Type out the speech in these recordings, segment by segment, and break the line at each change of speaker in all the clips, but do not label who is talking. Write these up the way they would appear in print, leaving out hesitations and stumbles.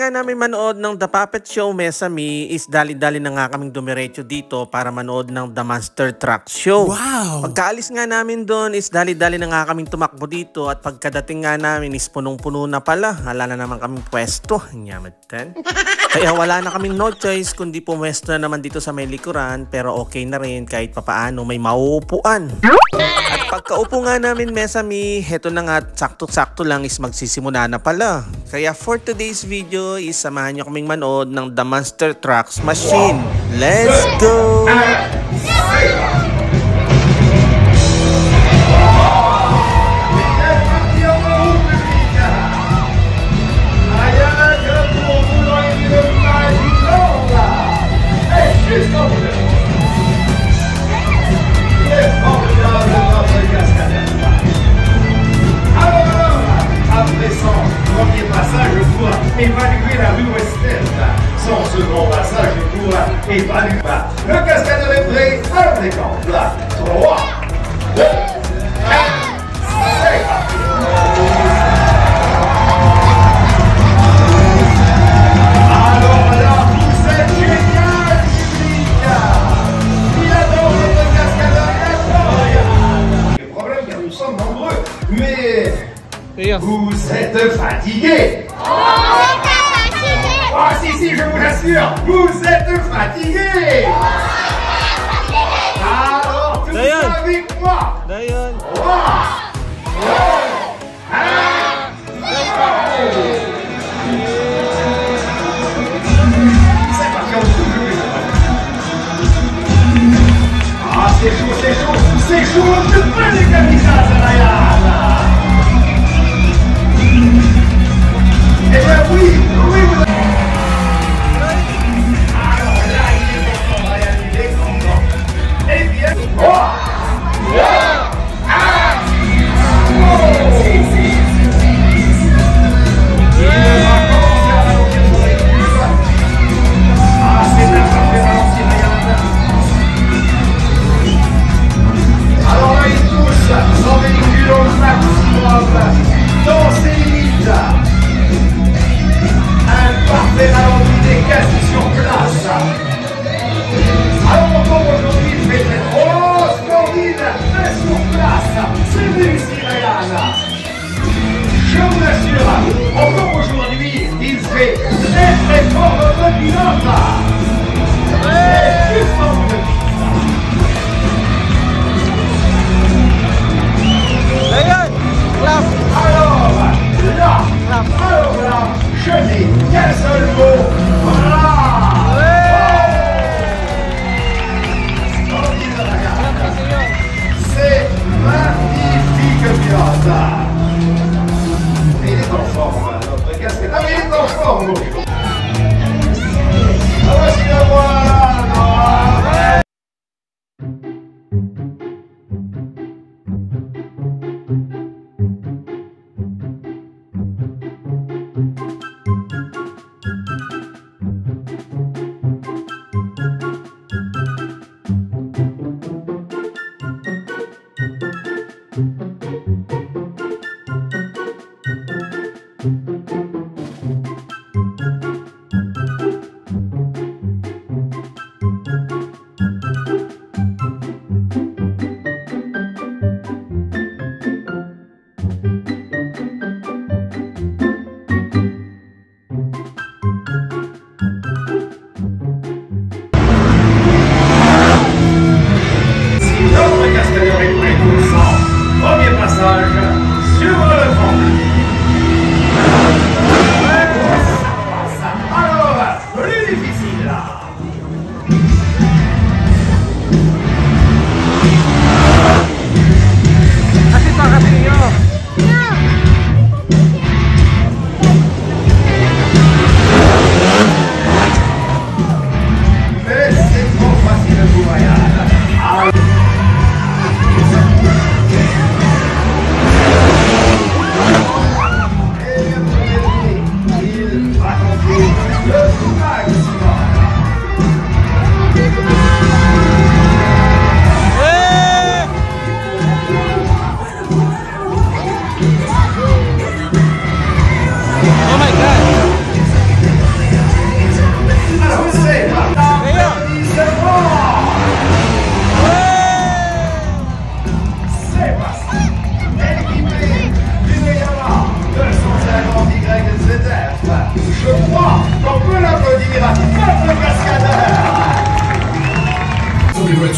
nga namin manood ng The Puppet Show Mesami is dali-dali na nga kaming dumiretso dito para manood ng The Monster Truck Show.
Wow!
Pagkaalis nga namin doon is dali-dali na nga kaming tumakbo dito at pagkadating nga namin is punong-puno na pala. Hala na naman kaming pwesto. Nyamatan. Kaya wala na kaming no choice kundi pumwesto na naman dito sa may likuran, pero okay na rin kahit papaano may mauupuan. At pagkaupo nga namin Mesami, heto na nga sakto-sakto lang is magsisimula na pala. Kaya for today's video is samahan nyo kaming manood ng The Monster Trucks Machine. Let's go!
Évaluer la rue ouest-est. Son second passage pour évaluer. Le cascadeur est prêt. Un décompte. 3, 2, 1, c'est parti. Alors là, vous êtes génial, Chica. Il adore notre cascadeur incroyable. Le problème, car nous sommes nombreux, mais vous êtes fatigués. Ah si, je vous l'assure, vous êtes fatigués. Alors, tout avec moi. 3, 2, 1, c'est parti. C'est parti, on se joue. Ah, c'est chaud, on se prend les camisas à la Eh bien oui, vous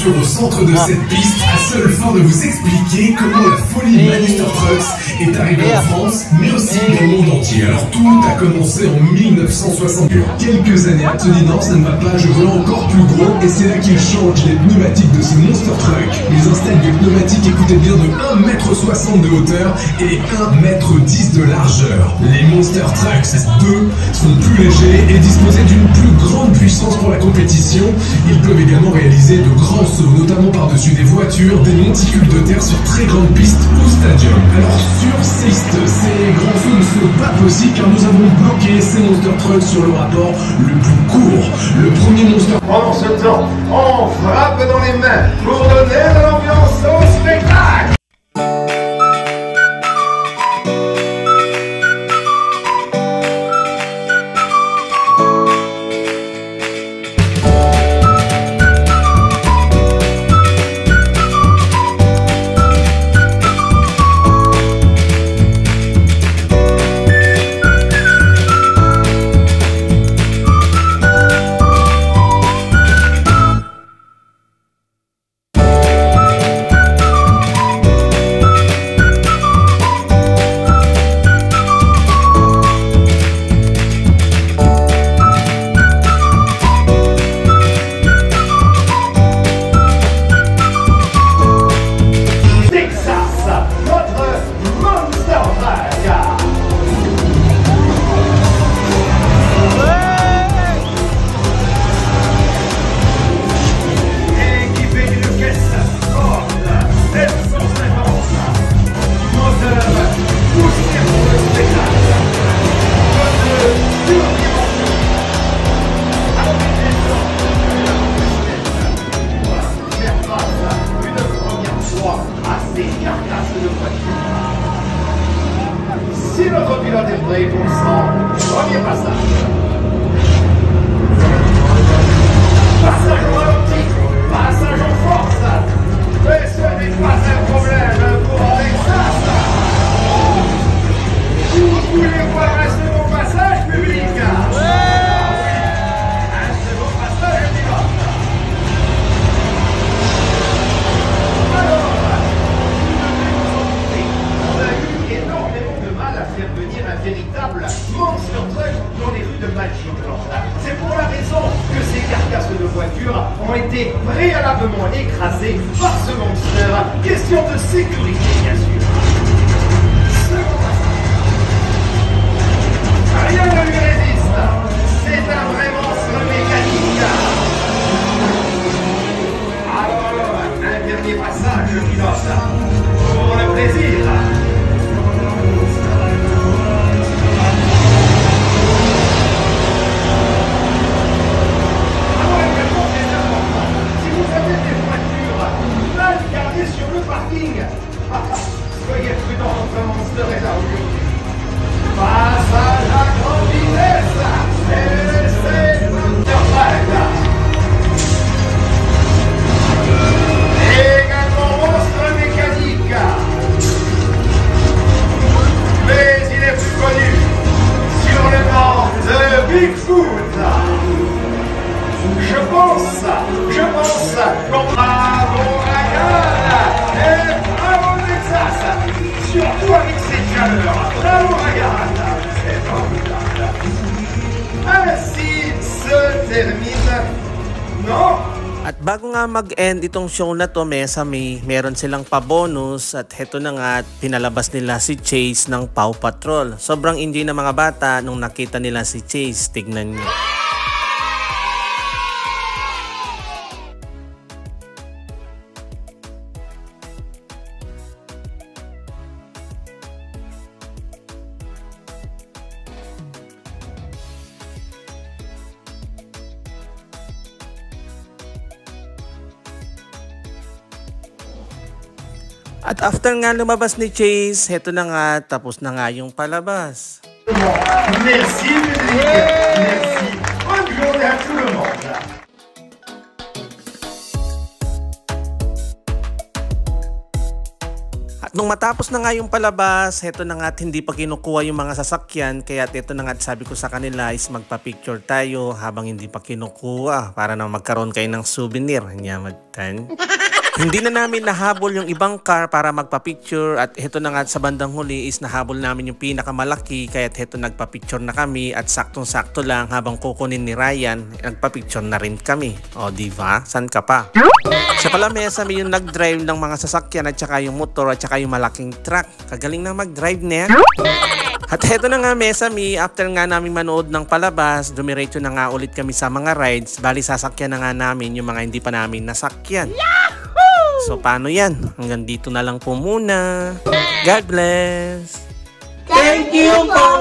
voiture au centre de cette piste à seule fin de vous expliquer comment la folie Monster Trucks est arrivée en France, mais aussi dans le monde entier. Alors tout a commencé en 1960. Quelques années à Tony, non, ça ne va pas, je veux encore plus gros, et c'est là qu'il change les pneumatiques de ce Monster Truck. Ils installent des pneumatiques, écoutez bien, de 1,60 m de hauteur et 1,10 m de largeur. Les Monster Trucks 2 sont plus légers et disposaient d'une plus grande puissance pour la compétition. Ils peuvent également réaliser de grands sauts, notamment par-dessus des voitures, des monticules de terre sur très grandes pistes ou stadium. Alors sur Seist, ces grands sauts ne sont pas possibles car nous avons bloqué ces Monster Trucks sur le rapport le plus court. Le premier Monster...
Pendant ce temps, on frappe dans les mains pour donner de l'ambiance au spectacle. Si notre pilote est prêt pour son premier passage. Passage au ralenti, passage en force. Mais ce n'est pas un problème pour Texas. Vous voulez voir un second passage, public? Un second passage, pilote. Alors, on a eu énormément de mal à faire venir un véritable Monster Truck dans les rues de Magicland. C'est pour la raison que ces carcasses de voitures ont été préalablement écrasées par ce Monster. Question de sécurité, bien sûr. Rien ne lui résiste. C'est un vrai monstre mécanique. Alors, un dernier passage, pilote. Pour le plaisir. Sur le parking. Soyez prudents, notre Monster est là aujourd'hui. Passage à grande vitesse. Et c'est Monster Truck. Également monstre mécanique. Mais il est plus connu sur le nom de Bigfoot. Je pense qu'on bravo Ryan et bravo Texas, surtout avec cette chaleur. Bravo Ryan, c'est formidable. Ainsi se termine, non?
At bago nga mag-end itong show na to, meron silang pa-bonus at heto na nga, pinalabas nila si Chase ng Paw Patrol. Sobrang enjoy ng mga bata nung nakita nila si Chase, tignan nyo. At after nga lumabas ni Chase, heto na nga, tapos na nga yung palabas.
Merci, merci. Bonne journée à tout le monde.
At nung matapos na nga yung palabas, heto na nga at hindi pa kinukuha yung mga sasakyan. Kaya heto na nga at sabi ko sa kanila is magpa-picture tayo habang hindi pa kinukuha para na magkaroon kayo ng souvenir. Nyamatan. Hindi na namin nahabol yung ibang car para magpa-picture at heto na nga sa bandang huli is nahabol namin yung pinakamalaki kaya heto nagpa-picture na kami at saktong-sakto lang habang kukunin ni Ryan, nagpa-picture na rin kami. O diba? San ka pa? Siya pala Mesami yung nag-drive ng mga sasakyan at saka yung motor at saka yung malaking truck. Kagaling na mag-drive niya. At heto na nga Mesami, after nga namin manood ng palabas, dumiretso na nga ulit kami sa mga rides. Bali sasakyan na nga namin yung mga hindi pa namin nasakyan. So paano yan? Hanggang dito na lang po muna. God bless!
Thank you for